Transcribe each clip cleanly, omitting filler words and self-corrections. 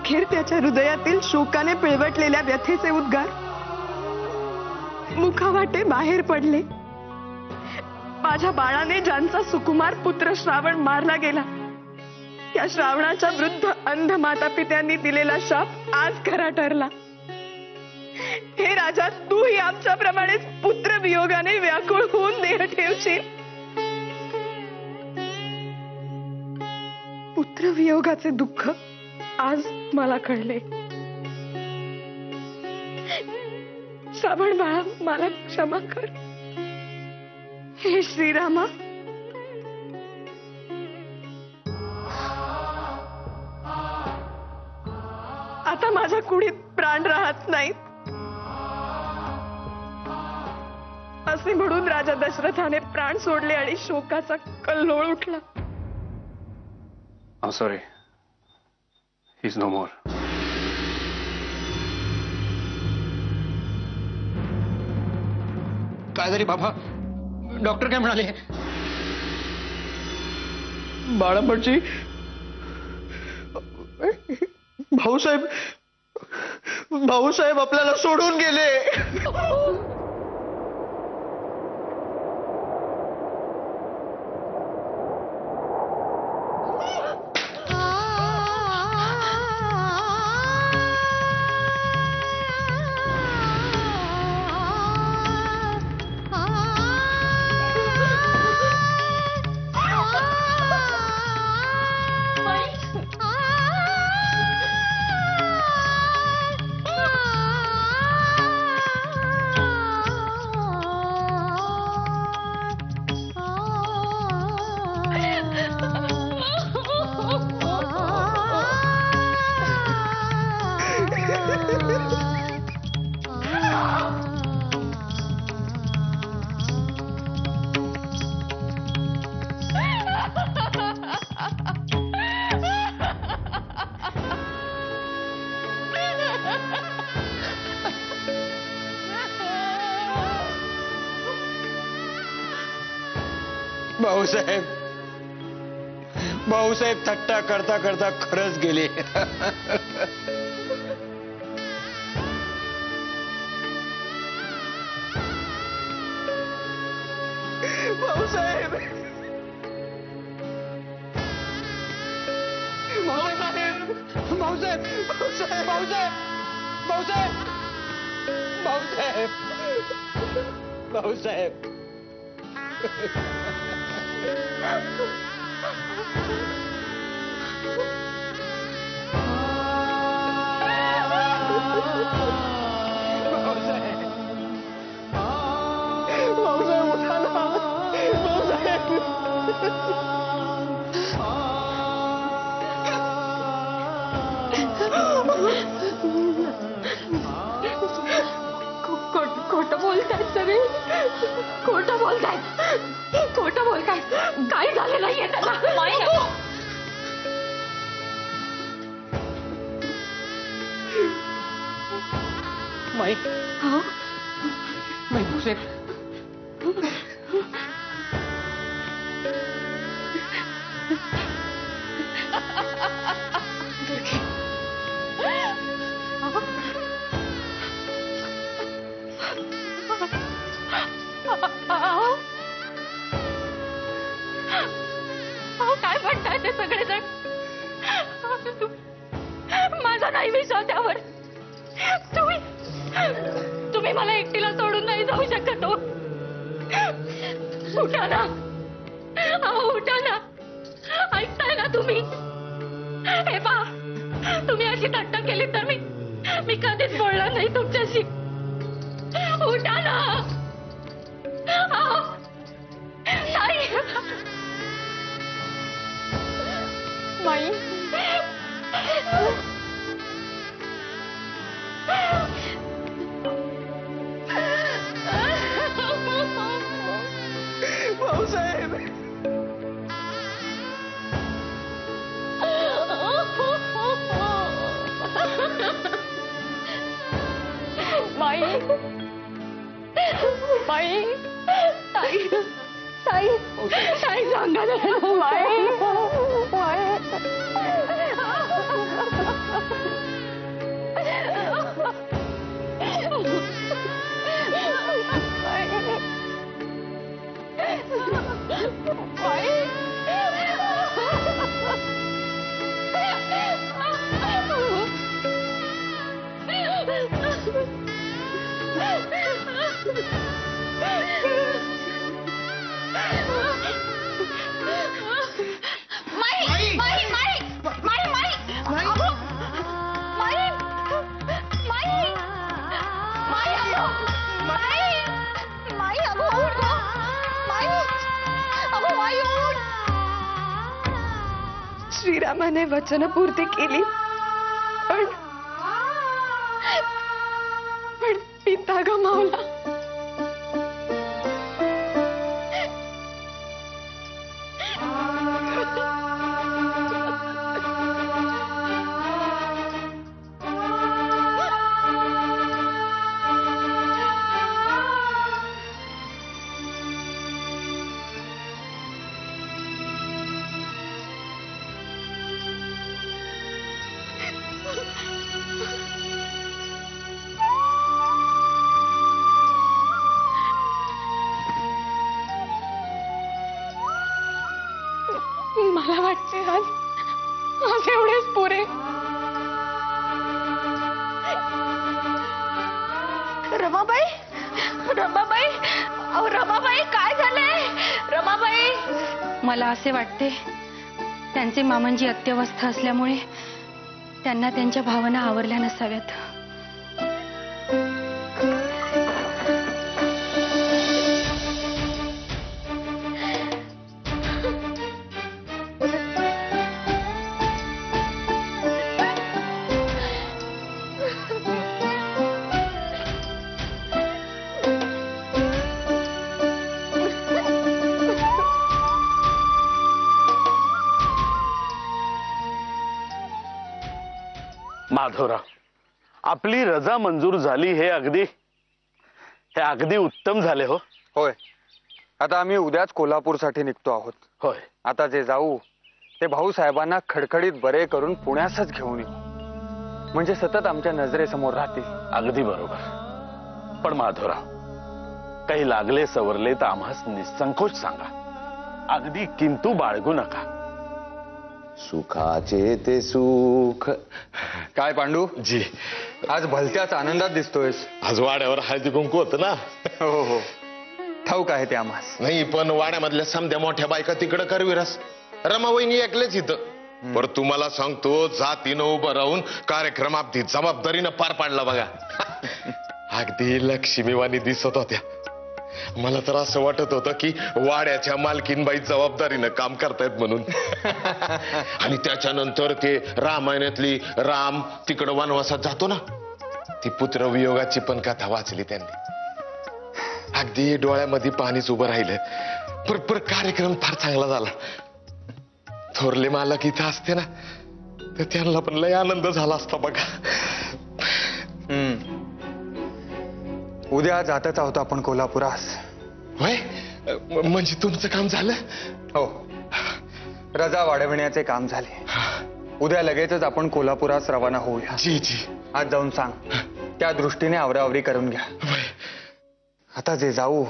अखेर त्याच्या हृदयातील शोकाने पिळवटलेल्या व्यथेचे उद्गार मुखावाटे बाहेर पडले. माझ्या बाळाने ज्यांचा सुकुमार पुत्र श्रावण मारला गेला, त्या श्रावणाच्या वृद्ध अंध माता पित्यांनी दिलेला शाप आज खरा ठरला. हे राजा, तूही आमच्याप्रमाणेच पुत्र वियोगाने व्याकुळ होऊन देह ठेवशील. पुत्र वियोगाचे दुःख आज मला कळले. श्रावण बाळा, मला क्षमा कर. हे श्रीरामा, आता माझ्या कुडीत प्राण राहत नाहीत असे म्हणून राजा दशरथाने प्राण सोडले आणि शोकाचा कल्लोळ उठला. I'm sorry. He's no more. काय तरी बाबा, डॉक्टर काय म्हणाले? बाळापणजी, भाऊसाहेब आपल्याला सोडून गेले. भाऊसाहेब थट्टा करता करता खरंच गेले. भाऊसाहेब, भाऊसाहेब. खोटं बोलतायत सगळे, खोटं बोलतायत, खोटं बोलतायत. काही झालं नाहीये त्याला. माई, भाऊसाहेब, काय म्हणताय ते सगळेजण? माझा नाही विश्वास त्यावर. तुम्ही मला एकटीला सोडून नाही जाऊ शकत हो. उठा ना, उठा ना. ऐकताय ना तुम्ही? हे पहा, तुम्ही अशी थट्टा केली तर मी कधीच बोलणार नाही तुमच्याशी. उठा ना. माई, भाऊसाहेब, माई, माई, ताई, ताई, ताई सांगा ना. माई, माई. श्रीरामाने वचनपूर्ती केली पण पिता गमावला. मला वाटते आज एवढेच पुरे. रमाबाई, रमाबाई, अहो रमाबाई, काय झालंय? रमाबाई, मला असे वाटते त्यांचे मामांजी अत्यवस्था असल्यामुळे त्यांना त्यांच्या भावना आवरल्या नसाव्यात. माधवराव, आपली रजा मंजूर झाली हे अगदी उत्तम झाले हो. होय, आता आम्ही उद्याच कोल्हापूरसाठी निघतो आहोत. होय, आता जे जाऊ ते भाऊसाहेबांना खडखडीत बरे करून पुण्यासच घेऊन येऊ, म्हणजे सतत आमच्या नजरेसमोर राहतील. अगदी बरोबर. पण माधवराव, काही लागले सवरले तर आम्हास निसंकोच सांगा, अगदी किंतु बाळगू नका. सुखाचे ते सुख. काय पांडू जी, आज भलत्याच आनंदात दिसतोयस. आज वाड्यावर हळदी कुंकू होतं ना. हो हो, ठाऊक आहे ते आम्हास. नाही, पण वाड्यामधल्या समध्या मोठ्या बायका तिकडं करविरास, रमावहिनी ऐकलेच इथं. पर तुम्हाला सांगतो, जातीनं उभं राहून कार्यक्रम अगदी जबाबदारीनं पार पाडला बघा. अगदी लक्ष्मीवाणी दिसत होत्या. मला तर असं वाटत होतं की वाड्याच्या मालकीनबाई जबाबदारीनं काम करतायत म्हणून. आणि त्याच्यानंतर ते रामायणातली राम तिकडं वनवासात जातो ना, ती पुत्र वियोगाची पण कथा वाचली त्यांनी. अगदी डोळ्यामध्ये पाणीच उभं राहिलं. पर कार्यक्रम फार चांगला झाला. थोरले मालक इथं असते ना, तर त्यांना पण लय आनंद झाला असता बघा. उद्या जातच आहोत आपण कोल्हापुरास. होय, म्हणजे तुमचं काम झालं? हो, रजा वाढविण्याचे काम झाले. उद्या लगेचच आपण कोल्हापुरास रवाना होऊया. जी जी. आज जाऊन सांग, त्या दृष्टीने आवरावरी करून घ्या. आता जे जाऊ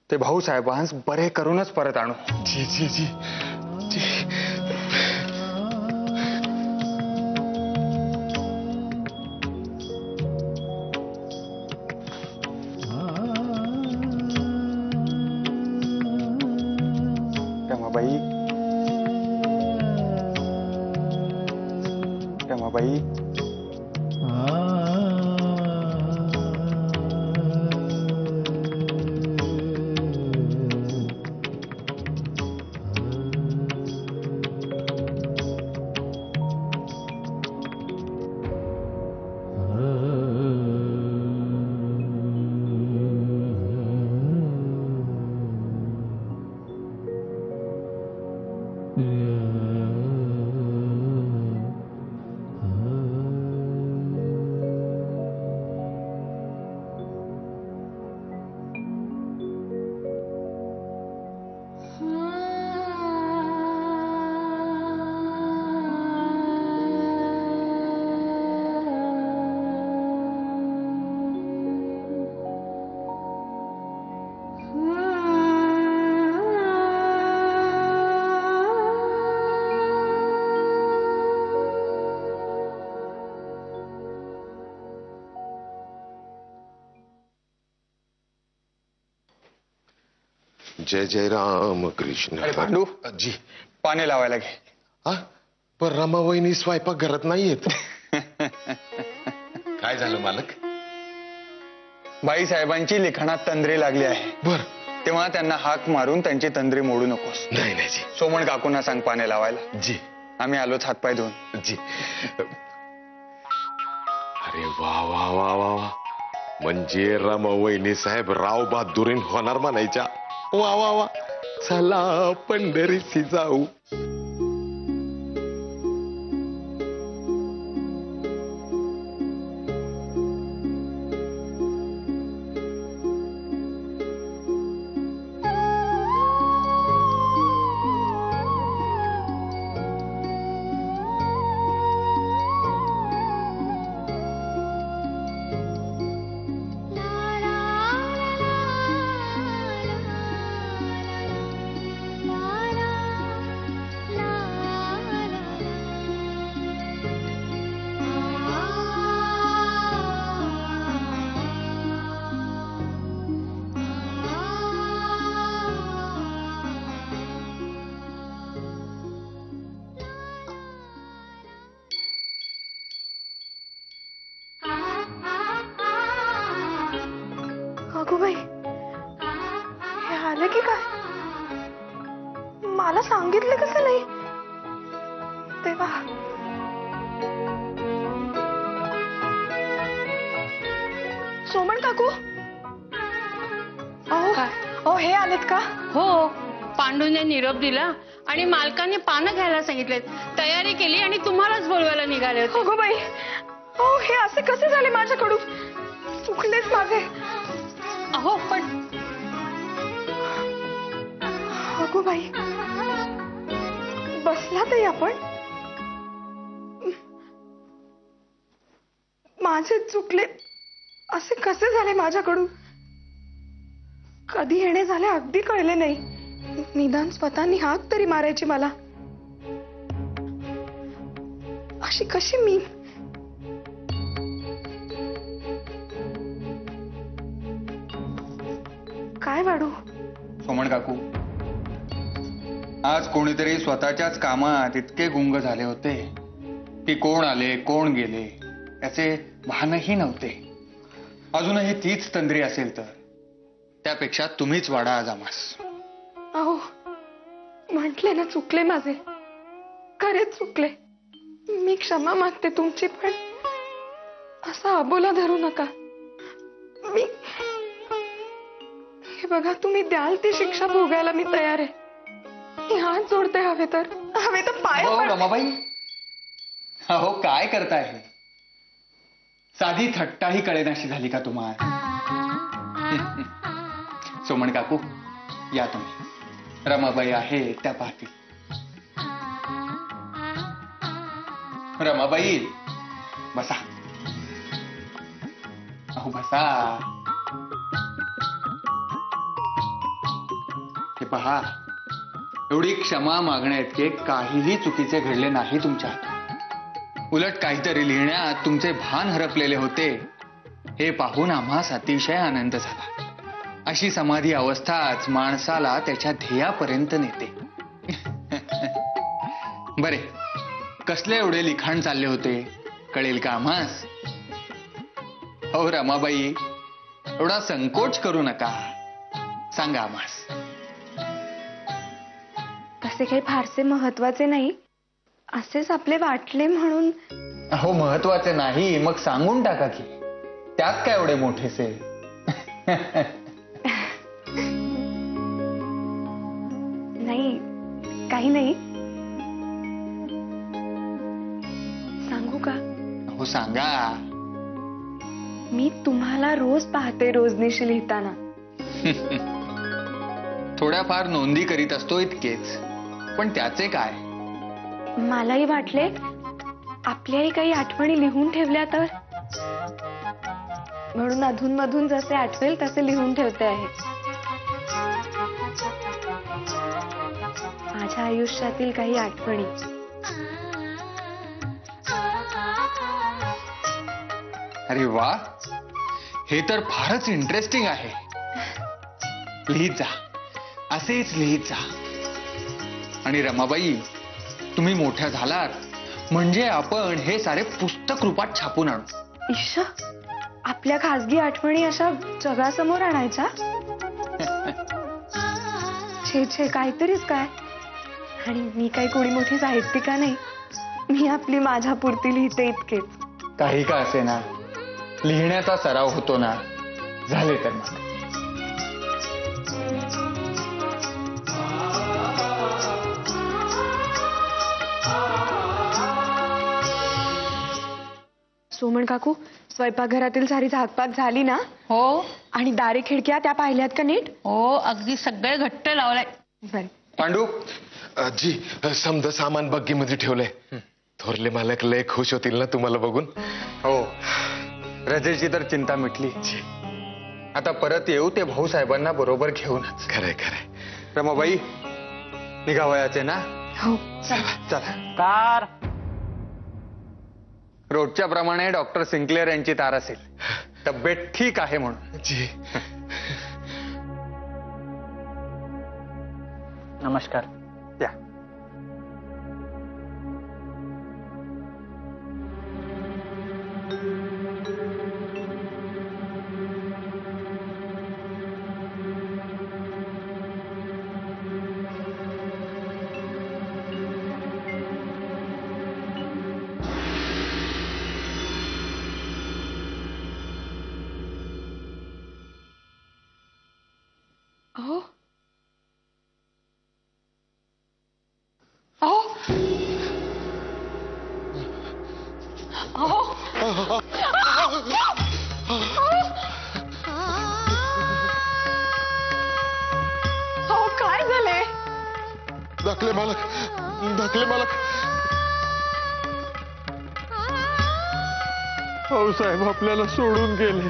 ते भाऊसाहेबांस बरे करूनच परत आणू. जी जी जी जी. रमाबाई, रमाबाई, जय जय राम कृष्ण अरे पांडू जी पाणी लावायला घे. हा पण रमावहिनी स्वयंपाक घरात नाहीयेत. काय झालं मालक? बाई साहेबांची लिखाणात तंद्री लागली आहे. बर. तेव्हा त्यांना हाक मारून त्यांची तंद्री मोडू नकोस. नाही नाही जी. सोमण काकूंना सांग पाणी लावायला. जी आम्ही आलोच हातपाय धुवून. जी. अरे वा वा वा वा वा. म्हणजे रमावहिनी साहेब राव बहादुरीन होणार म्हणायच्या. वा वा वा. चला पंढरीशी जाऊ. अगोबाई, हे आले की काय? मला सांगितले कसं नाही? तेव्हा सोमण काकू, अहो हे आलेत का? हो, पांडूने निरोप दिला आणि मालकाने पानं घ्यायला सांगितलेत. तयारी केली आणि तुम्हालाच बोलवायला निघाले होते. अगोबाई, अहो हे असे कसे झाले माझ्याकडून? चुकलेच माझे. अहो पण अगोबाई, बसला तरी आपण? माझे चुकले असे कसे झाले माझ्याकडून? कधी येणे झाले अगदी कळले नाही. निदान स्वतःनी हाक तरी मारायची मला. अशी कशी मी? काय वाढू? सोमण काकू, आज कोणीतरी स्वतःच्याच कामात इतके गुंग झाले होते की कोण आले कोण गेले याचे भानही नव्हते. अजूनही तीच तंद्री असेल तर त्यापेक्षा तुम्हीच वाढा आज आम्हास. अहो म्हटले ना, चुकले माझे, खरेच चुकले. मी क्षमा मागते तुमची, पण असा अबोला धरू नका. मी हे बघा, तुम्ही द्याल ती शिक्षा भोगायला मी तयार आहे. मी हात जोडते, हवे तर पाय हो पड. रमाबाई, अहो काय करताय? साधी थट्टाही कळेनाशी झाली का तुम्हाला? सोमण काकू, या तुम्ही. रमाबाई आहे त्या पाहतील. रमाबाई, बसा. अहो बसा. हे पहा, एवढी क्षमा मागण्याइतके काहीही चुकीचे घडले नाही तुमच्या हातून. उलट काहीतरी लिहिण्यात तुमचे भान हरपलेले होते हे पाहून आम्हास अतिशय आनंद झाला. अशी समाधी अवस्थाच माणसाला त्याच्या ध्येयापर्यंत नेते. बरे, कसले एवढे लिखाण चालले होते कळेल का आम्हास? हो रमाबाई, एवढा संकोच करू नका, सांगा आम्हास. तसे काही फारसे महत्वाचे नाही, असेच आपले वाटले म्हणून. हो महत्वाचे नाही मग सांगून टाका की, त्यात काय एवढे मोठेसे? नाही, काही नाही. सांगू का? हो सांगा. मी तुम्हाला रोज पाहते रोजनिशी लिहिताना. थोड्याफार नोंदी करीत असतो इतकेच, पण त्याचे काय? मलाही वाटले आपल्याही काही आठवणी लिहून ठेवल्या तर, म्हणून अधून मधून जसे आठवेल तसे लिहून ठेवते आहे. माझ्या आयुष्यातील काही आठवणी. अरे वा, हे तर फारच इंटरेस्टिंग आहे. लिहित जा. असेच लिहित जा. आणि रमाबाई, तुम्ही मोठ्या झालात म्हणजे आपण हे सारे पुस्तक रूपात छापून आणू. ईश, आपल्या खासगी आठवणी अशा जगासमोर आणायच्या? छे छे, काहीतरीच काय. आणि मी काही कोणी मोठी साहित्यिका नाही. मी आपली माझ्या पुरती लिहिते इतकेच. काही का असे ना, लिहिण्याचा सराव होतो ना, झाले तर मग. सोमन काकू, स्वयंपाकघरातील सारी झाकपाक झाली ना? हो आणि दारे खिडक्या त्या पाहिल्यात का नीट? हो, अगदी सगळे घट्ट लावलाय. बरं. पांडू, जी, समजा सामान बग्गीमध्ये ठेवलंय. थोरले मालक लय खुश होतील ना तुम्हाला बघून. हो, रजेची तर चिंता मिटली. आता परत येऊ ते भाऊसाहेबांना बरोबर घेऊनच. खरंय खरंय. रमाबाई, निघावयाचे ना? हो. चला. कार रोजच्या प्रमाणे डॉक्टर सिंक्लेअर यांची तार असेल. तब्येत ठीक आहे म्हणून. जी. नमस्कार. या. अहो, अहो, अहो, अहो, काय झालंय? धाकले मालक, धाकले मालक. भाऊसाहेब आपल्याला सोडून गेले.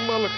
मालक